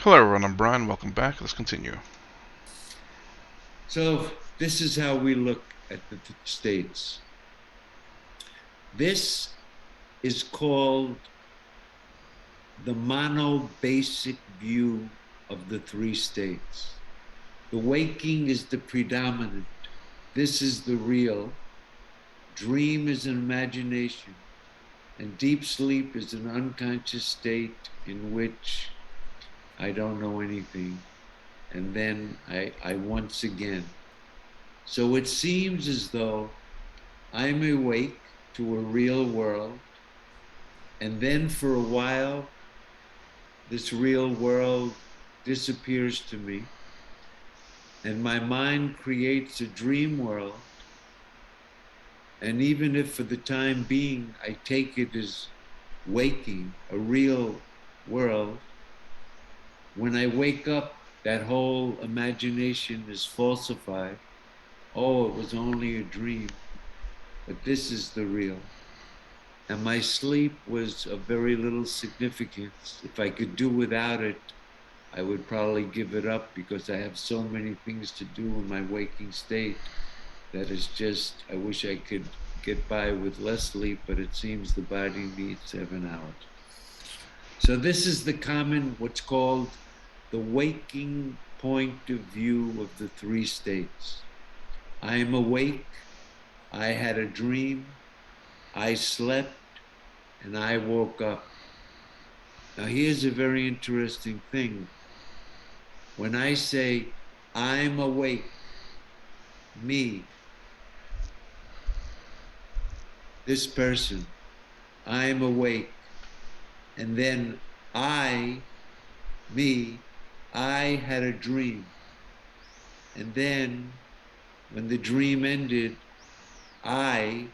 Hello everyone, I'm Brian. Welcome back. Let's continue. So this is how we look at the states. This is called the mono-basic view of the three states. The waking is the predominant. This is the real. Dream is an imagination. And deep sleep is an unconscious state in which I don't know anything. And then I once again. So it seems as though I'm awake to a real world. And then for a while, this real world disappears to me. And my mind creates a dream world. And even if for the time being, I take it as waking, a real world, when I wake up, that whole imagination is falsified. Oh, it was only a dream, but this is the real. And my sleep was of very little significance. If I could do without it, I would probably give it up because I have so many things to do in my waking state that is just, I wish I could get by with less sleep, but it seems the body needs 7 hours. So this is the common, what's called the waking point of view of the three states. I am awake, I had a dream, I slept, and I woke up. Now, here's a very interesting thing. When I say, I'm awake, me, this person, I'm awake, and then I, me, I had a dream. And then when the dream ended, I,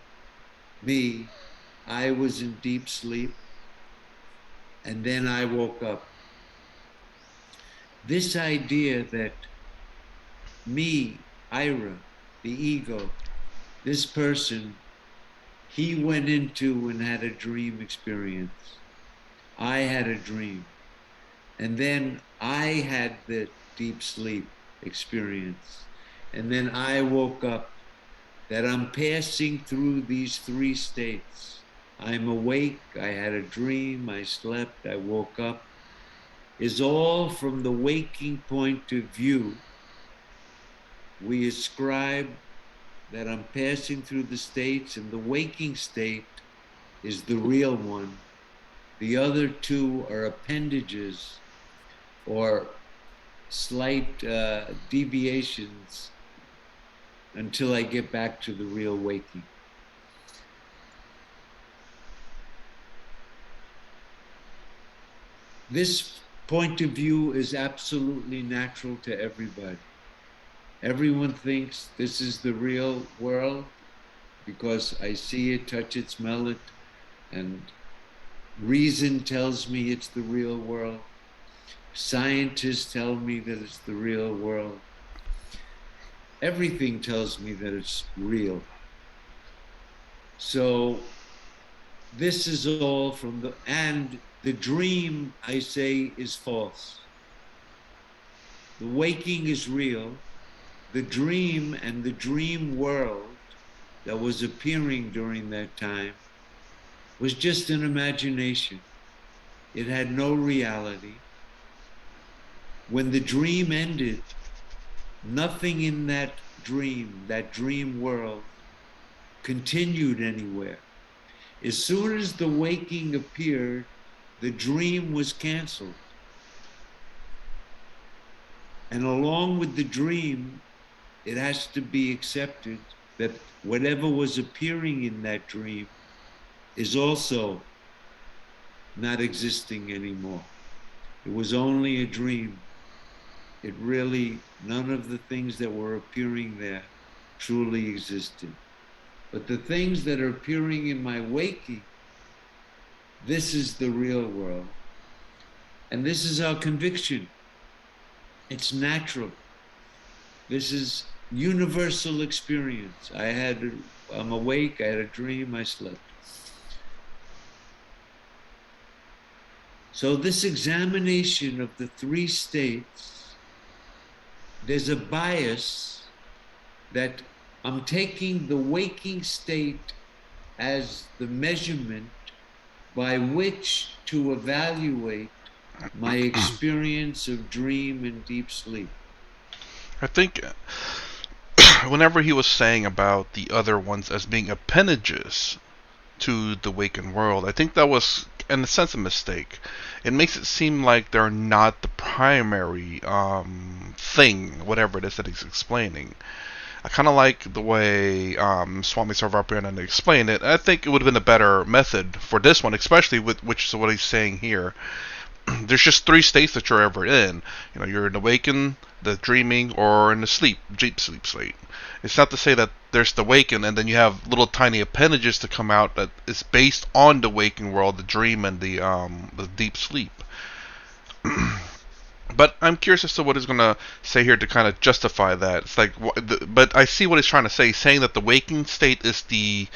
me, I was in deep sleep, and then I woke up. This idea that me, Ira, the ego, this person, he went into and had a dream experience. I had a dream. And then I had the deep sleep experience. And then I woke up, that I'm passing through these three states. I'm awake, I had a dream, I slept, I woke up, is all from the waking point of view. We ascribe that I'm passing through the states, and the waking state is the real one. The other two are appendages or slight deviations until I get back to the real waking. This point of view is absolutely natural to everybody. Everyone thinks this is the real world because I see it, touch it, smell it, and reason tells me it's the real world. Scientists tell me that it's the real world. Everything tells me that it's real. So this is all from and the dream, I say, is false. The waking is real. The dream and the dream world that was appearing during that time was just an imagination. It had no reality. When the dream ended, nothing in that dream world, continued anywhere. As soon as the waking appeared, the dream was canceled. And along with the dream, it has to be accepted that whatever was appearing in that dream is also not existing anymore. It was only a dream. It really, none of the things that were appearing there truly existed. But the things that are appearing in my waking, this is the real world. And this is our conviction. It's natural. This is universal experience. I'm awake, I had a dream, I slept. So this examination of the three states, there's a bias that I'm taking the waking state as the measurement by which to evaluate my experience of dream and deep sleep. I think whenever he was saying about the other ones as being appendages to the waking world, I think that was, in a sense, a mistake. It makes it seem like they're not the primary thing, whatever it is that he's explaining. I kind of like the way Swami Sarvapriyananda explained it. I think it would have been a better method for this one, especially with which is what he's saying here. There's just three states that you're ever in. You know, you're in the waking, the dreaming, or in the deep sleep state. It's not to say that there's the waking and then you have little tiny appendages to come out that is based on the waking world, the dream, and the deep sleep. But I'm curious as to what he's going to say here to kind of justify that. It's like, but I see what he's trying to say. He's saying that the waking state is the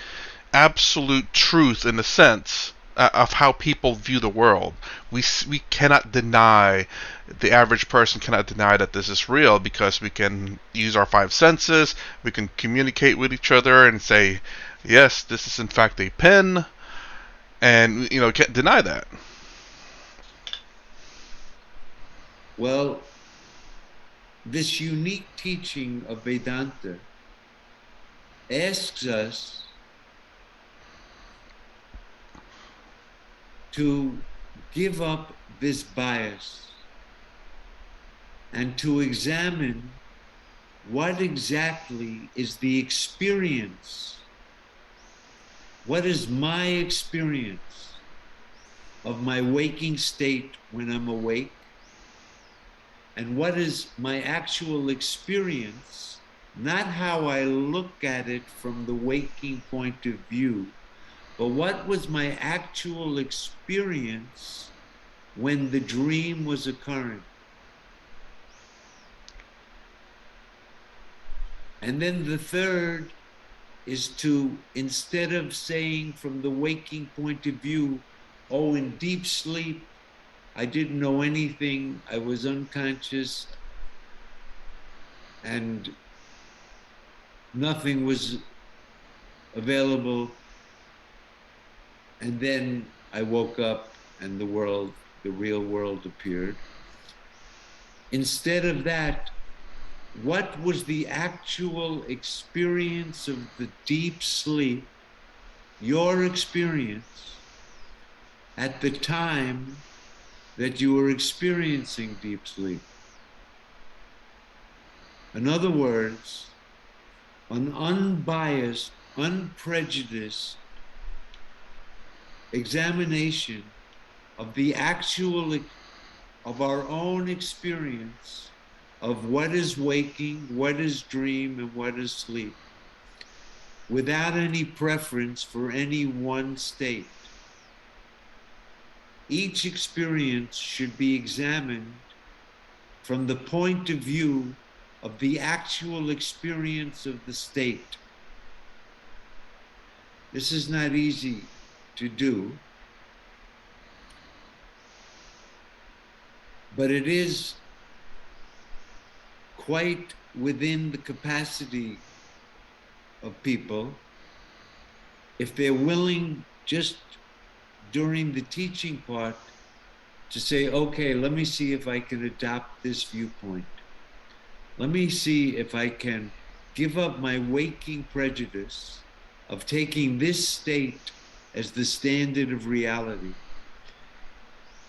absolute truth in a sense of how people view the world. We cannot deny, the average person cannot deny that this is real because we can use our five senses. We can communicate with each other and say, yes, this is in fact a pen, and can't deny that. Well, this unique teaching of Vedanta asks us to give up this bias and to examine what exactly is the experience. What is my experience of my waking state when I'm awake? And what is my actual experience, not how I look at it from the waking point of view, but what was my actual experience when the dream was occurring? And then the third is to, instead of saying from the waking point of view, oh, in deep sleep, I didn't know anything, I was unconscious, and nothing was available. And then I woke up and the real world appeared. Instead of that, what was the actual experience of the deep sleep, your experience at the time that you were experiencing deep sleep? In other words, an unbiased, unprejudiced examination of the actual, of our own experience of what is waking, what is dream, and what is sleep, without any preference for any one state. Each experience should be examined from the point of view of the actual experience of the state. This is not easy to do, but it is quite within the capacity of people if they're willing, just during the teaching part, to say, okay, let me see if I can adopt this viewpoint. Let me see if I can give up my waking prejudice of taking this state as the standard of reality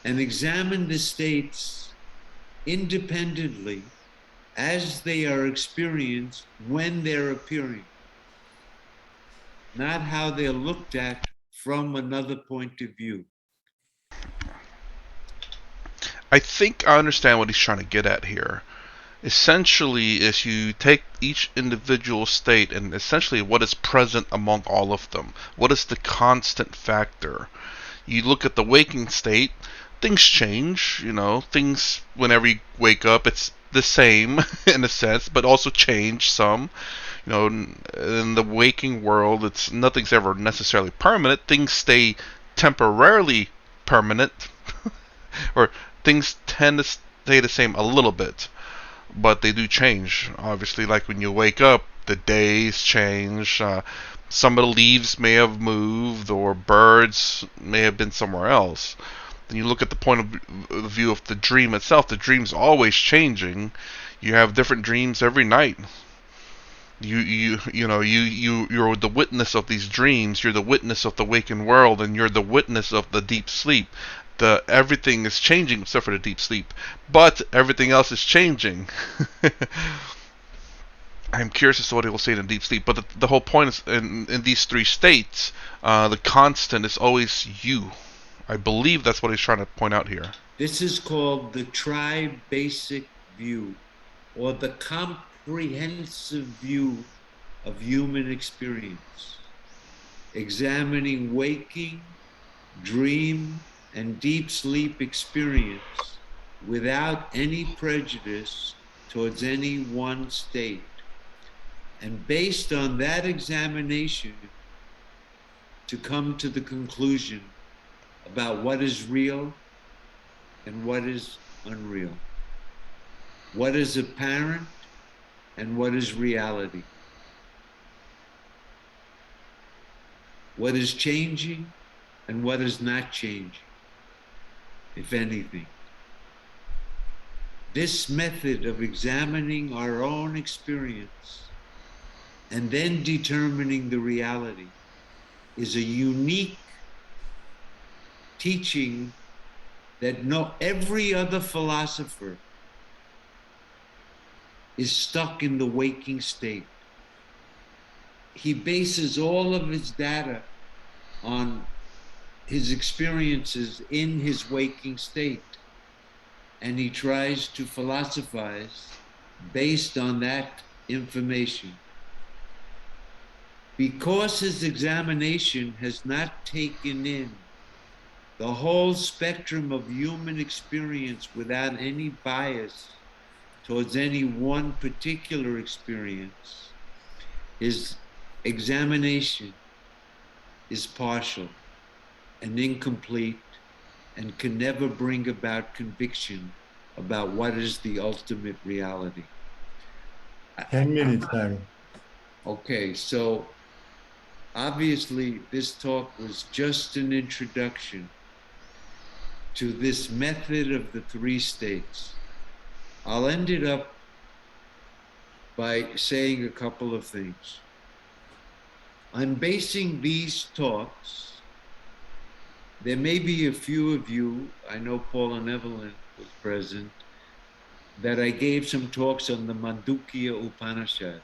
and examine the states independently as they are experienced when they're appearing, not how they're looked at from another point of view. I think I understand what he's trying to get at here. Essentially, is you take each individual state and essentially what is present among all of them. What is the constant factor? You look at the waking state, things change, things, whenever you wake up, it's the same in a sense, but also change some. In the waking world, nothing's ever necessarily permanent. Things stay temporarily permanent. or things tend to stay the same a little bit, but they do change. Obviously, like when you wake up, the days change. Some of the leaves may have moved, or birds may have been somewhere else. Then you look at the point of view of the dream itself. The dream's always changing. You have different dreams every night. You're the witness of these dreams. You're the witness of the waking world, and you're the witness of the deep sleep. The everything is changing except for the deep sleep, but everything else is changing. I'm curious as to what he will say in deep sleep, but the whole point is in these three states, the constant is always you. I believe that's what he's trying to point out here. This is called the tri-basic view, or the comprehensive view of human experience, examining waking, dream, and deep sleep experience without any prejudice towards any one state. And based on that examination, to come to the conclusion about what is real and what is unreal, what is apparent and what is reality, what is changing and what is not changing, if anything. This method of examining our own experience and then determining the reality is a unique teaching that every other philosopher is stuck in the waking state. He bases all of his data on his experiences in his waking state, and he tries to philosophize based on that information. Because his examination has not taken in the whole spectrum of human experience without any bias towards any one particular experience, his examination is partial and incomplete and can never bring about conviction about what is the ultimate reality. 10 minutes, Harry. Okay, so obviously this talk was just an introduction to this method of the three states. I'll end it up by saying a couple of things. I'm basing these talks, there may be a few of you, I know Paul and Evelyn was present, that I gave some talks on the Mandukya Upanishad,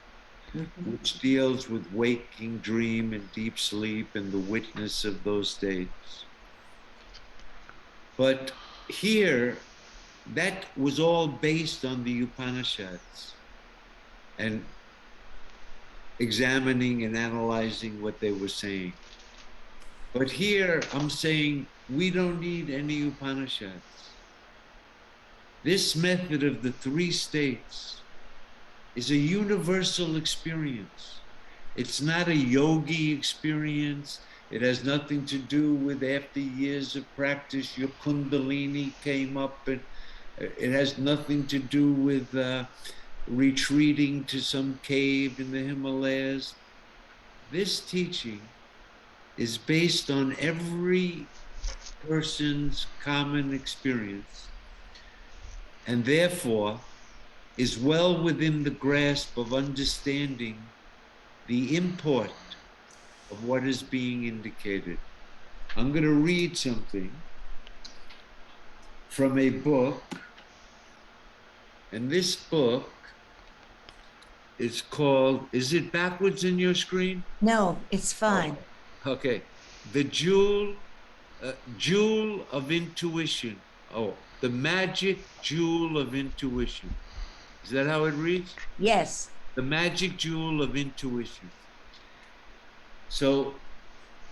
which deals with waking, dream, and deep sleep and the witness of those states. But here, that was all based on the Upanishads and examining and analyzing what they were saying. But here I'm saying we don't need any Upanishads. This method of the three states is a universal experience. It's not a yogi experience. It has nothing to do with after years of practice, your kundalini came up, and it has nothing to do with retreating to some cave in the Himalayas. This teaching is based on every person's common experience, and therefore is well within the grasp of understanding the import of what is being indicated. I'm going to read something from a book, and this book is called, is it backwards in your screen? No, it's fine. Oh, okay. The Jewel of Intuition. Oh, the Magic Jewel of Intuition. Is that how it reads? Yes. The Magic Jewel of Intuition. So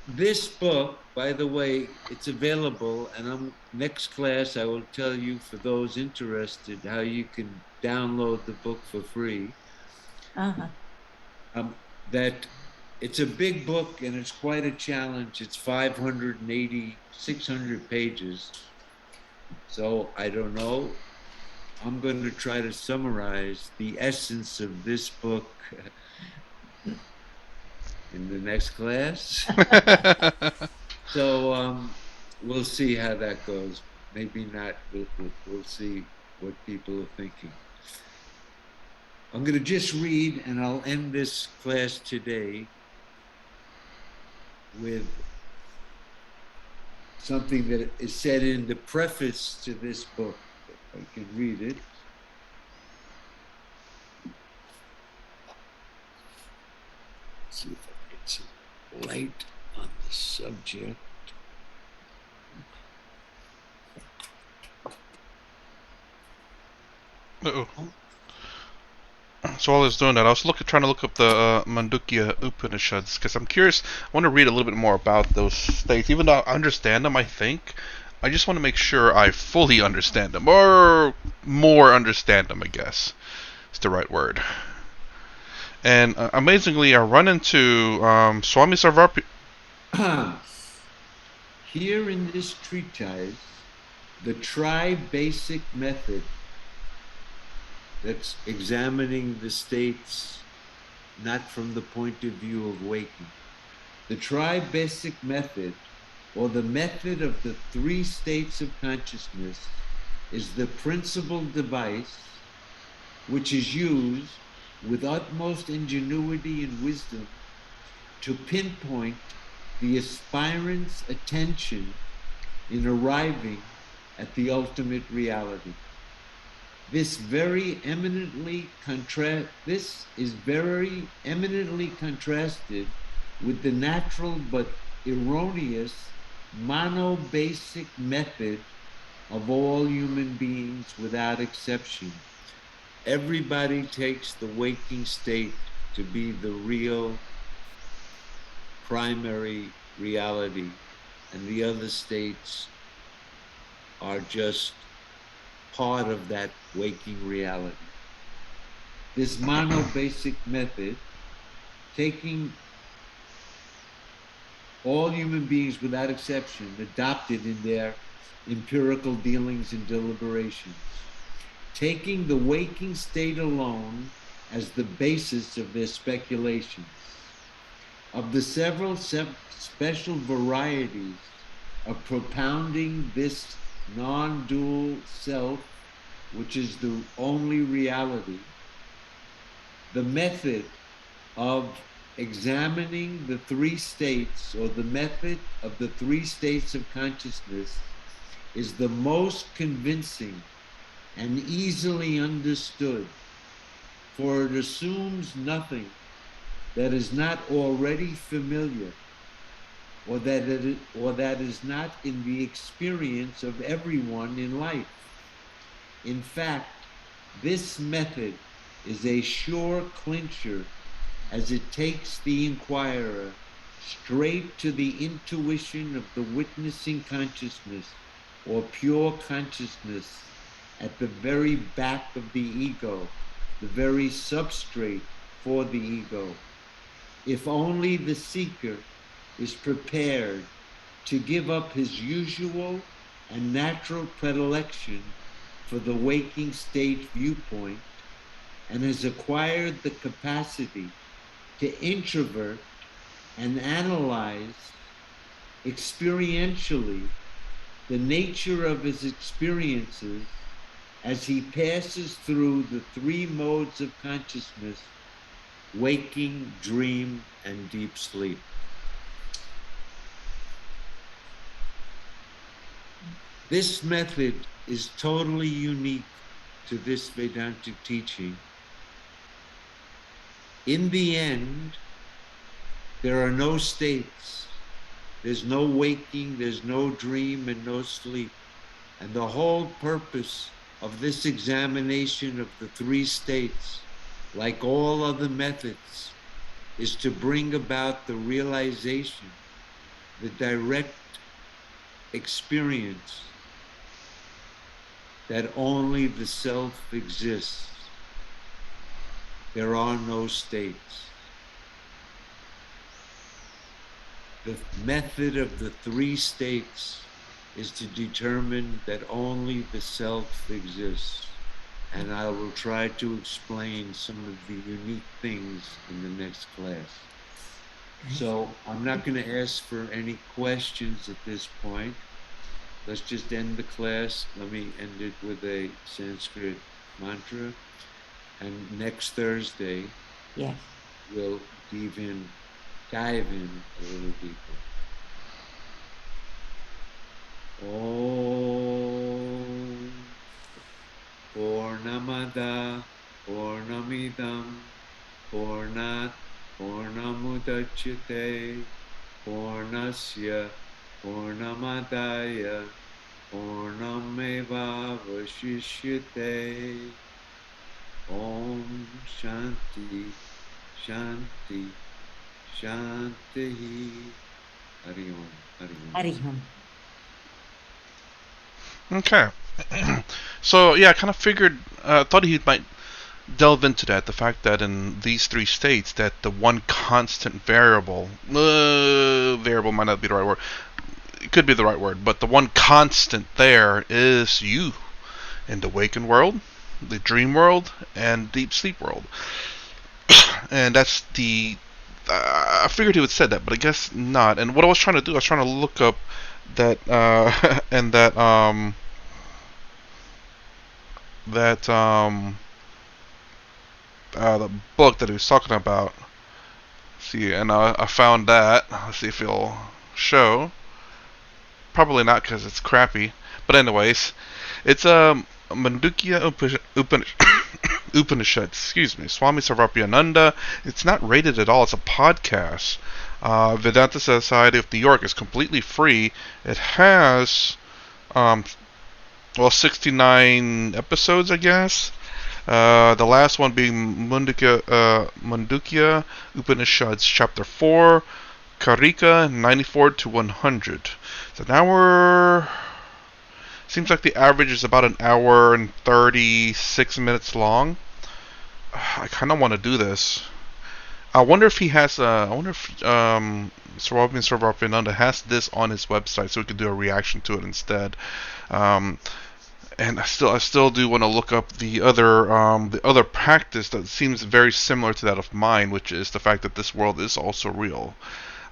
this book, by the way, it's available, and next class I will tell you, for those interested, how you can download the book for free. That it's a big book and it's quite a challenge. It's 580, 600 pages. So I don't know. I'm going to try to summarize the essence of this book in the next class. So we'll see how that goes. Maybe not. We'll see what people are thinking. I'm going to just read, and I'll end this class today with something that is said in the preface to this book. If I can read it. Let's see if I can get some light on the subject. Uh-oh. So while I was doing that, I was trying to look up the Mandukya Upanishads because I'm curious. I want to read a little bit more about those states, even though I understand them. I think I just want to make sure I fully understand them, or more understand them. I guess is the right word. And amazingly, I run into Swami Sarvarpi. Here in this treatise, the tri-basic method that's examining the states not from the point of view of waking. The tri-basic method, or the method of the three states of consciousness, is the principal device which is used with utmost ingenuity and wisdom to pinpoint the aspirant's attention in arriving at the ultimate reality. This is very eminently contrasted with the natural but erroneous monobasic method of all human beings without exception. Everybody takes the waking state to be the real primary reality, and the other states are just part of that waking reality. This monobasic method, taking all human beings without exception, adopted in their empirical dealings and deliberations, taking the waking state alone as the basis of their speculations. Of the several special varieties of propounding this non-dual self, which is the only reality, the method of examining the three states, or the method of the three states of consciousness, is the most convincing and easily understood, for it assumes nothing that is not already familiar, or that is not in the experience of everyone in life. In fact, this method is a sure clincher, as it takes the inquirer straight to the intuition of the witnessing consciousness, or pure consciousness, at the very back of the ego, the very substrate for the ego. If only the seeker is prepared to give up his usual and natural predilection for the waking state viewpoint, and has acquired the capacity to introvert and analyze experientially the nature of his experiences as he passes through the three modes of consciousness: waking, dream, and deep sleep. This method is totally unique to this Vedantic teaching. In the end, there are no states. There's no waking, there's no dream, and no sleep. And the whole purpose of this examination of the three states, like all other methods, is to bring about the realization, the direct experience that only the self exists. There are no states. The method of the three states is to determine that only the self exists. And I will try to explain some of the unique things in the next class. So I'm not going to ask for any questions at this point. Let's just end the class. Let me end it with a Sanskrit mantra. And next Thursday, Yes. we'll dive in a little deeper. Om Purnamada Purnamidam Purnat Purnamudachyate Purnasya Purnamadaya Purnameva Vashishyate. Om Shanti Shanti Shanti. Hari Om. Hari Om. Ariham. Okay. So yeah, I kind of figured, thought he might delve into that. The fact that in these three states, that the one constant variable might not be the right word. It could be the right word, but the one constant there is you in the waking world, the dream world, and deep sleep world. And that's the. I figured he would say that, but I guess not. And what I was trying to do, I was trying to look up that and that the book that he was talking about. See, and I found that. Let's see if it'll show. Probably not because it's crappy. But anyways, it's Mandukya Upanishad. Excuse me, Swami Sarvapriyananda. It's not rated at all. It's a podcast. Vedanta Society of New York is completely free. It has 69 episodes, I guess. The last one being Mundukya Upanishads, Chapter 4, Karika 94 to 100. It's an hour. Seems like the average is about an hour and 36 minutes long. I kind of want to do this. I wonder if he has. I wonder if Sarvapriyananda has this on his website, so we could do a reaction to it instead. And I still do want to look up the other practice that seems very similar to that of mine, which is the fact that this world is also real.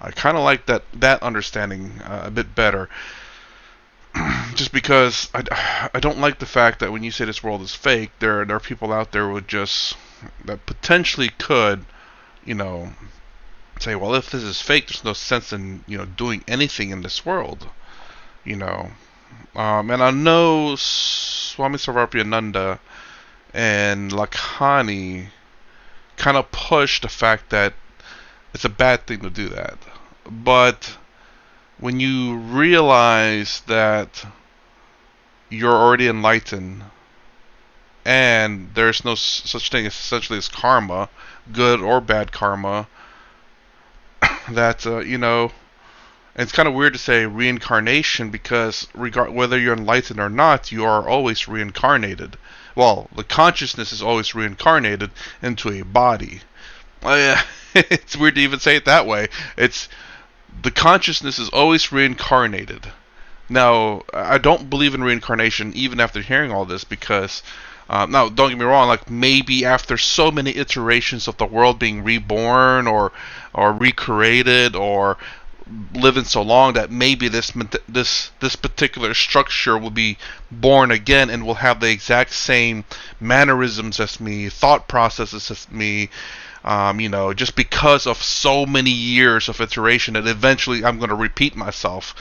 I kind of like that understanding a bit better, just because I don't like the fact that when you say this world is fake, there are people out there who just that potentially could, you know, say, well, if this is fake, there's no sense in doing anything in this world, you know. And I know Swami Sarvapriyananda and Lakhani kind of push the fact that it's a bad thing to do that. But when you realize that you're already enlightened and there's no such thing essentially as karma, good or bad karma, that, and it's kind of weird to say reincarnation because whether you're enlightened or not, you are always reincarnated. Well, the consciousness is always reincarnated into a body. It's weird to even say it that way. It's the consciousness is always reincarnated. Now, I don't believe in reincarnation even after hearing all this because, now, don't get me wrong, like maybe after so many iterations of the world being reborn or recreated or living so long that maybe this particular structure will be born again and will have the exact same mannerisms as me, thought processes as me, just because of so many years of iteration that eventually I'm going to repeat myself,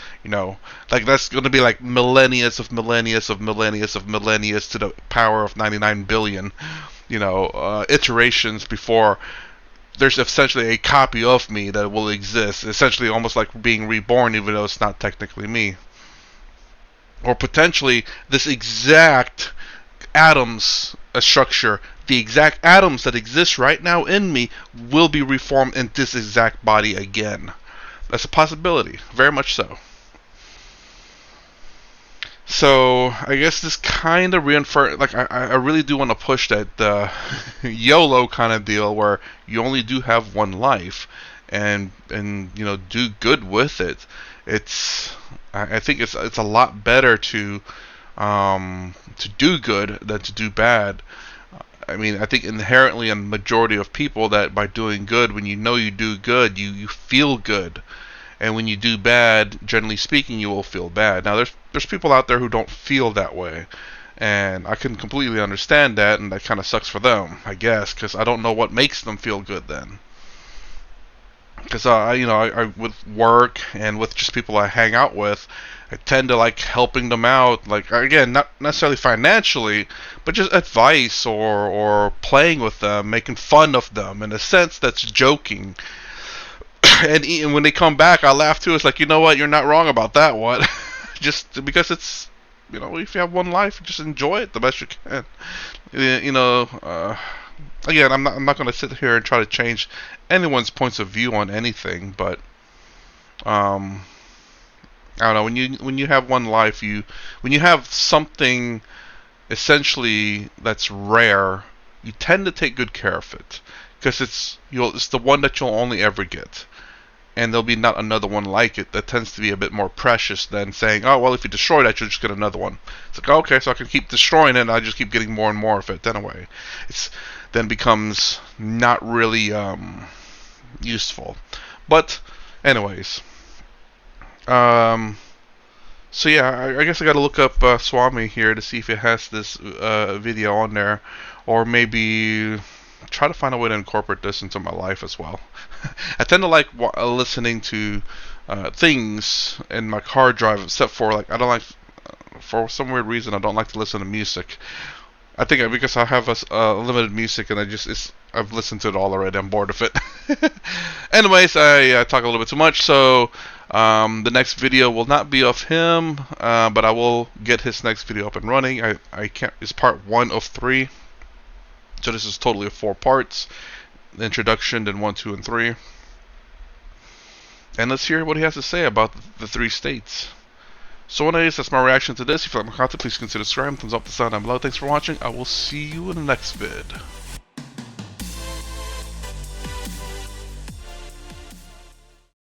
like that's going to be like millennias of millennias of millennias of millennias to the power of 99 billion, iterations before there's essentially a copy of me that will exist, essentially almost like being reborn even though it's not technically me. Or potentially this exact atoms structure, the exact atoms that exist right now in me will be reformed in this exact body again. That's a possibility, very much so. So I guess this kind of reinforces, like I really do want to push that YOLO kind of deal where you only do have one life, and do good with it. I think it's a lot better to do good than to do bad. I mean, I think inherently a majority of people that by doing good, when you do good, you feel good. And when you do bad, generally speaking, you will feel bad. Now, there's people out there who don't feel that way, and I can completely understand that, and that kind of sucks for them, I guess, because I don't know what makes them feel good then. Because I with work and with just people I hang out with, I tend to like helping them out. Like again, not necessarily financially, but just advice or playing with them, making fun of them in a sense that's joking. And when they come back, I laugh too. It's like, you know what, you're not wrong about that one. Just because it's, if you have one life, just enjoy it the best you can. You know, again, I'm not going to sit here and try to change anyone's points of view on anything, but um, I don't know. When you have one life, when you have something essentially that's rare, you tend to take good care of it because it's the one that you'll only ever get, and there'll be not another one like it. That tends to be a bit more precious than saying, oh well, if you destroy that, you'll just get another one. It's like, okay, so I can keep destroying it, and I just keep getting more and more of it. Then away, it's then becomes not really useful. But anyways, um, so yeah, I guess I got to look up Swami here to see if it has this video on there, or maybe try to find a way to incorporate this into my life as well. I tend to like listening to things in my car drive, except for like I don't like, for some weird reason, I don't like to listen to music. I think because I have a limited music, and I've listened to it all already. I'm bored of it. Anyways, I talk a little bit too much, so the next video will not be of him, but I will get his next video up and running. I can't. It's part 1 of 3, so this is totally 4 parts. The introduction, then 1, 2, and 3. And let's hear what he has to say about the 3 states. So anyways, that's my reaction to this. If you like my content, please consider subscribing, thumbs up the sound down below. Thanks for watching. I will see you in the next vid.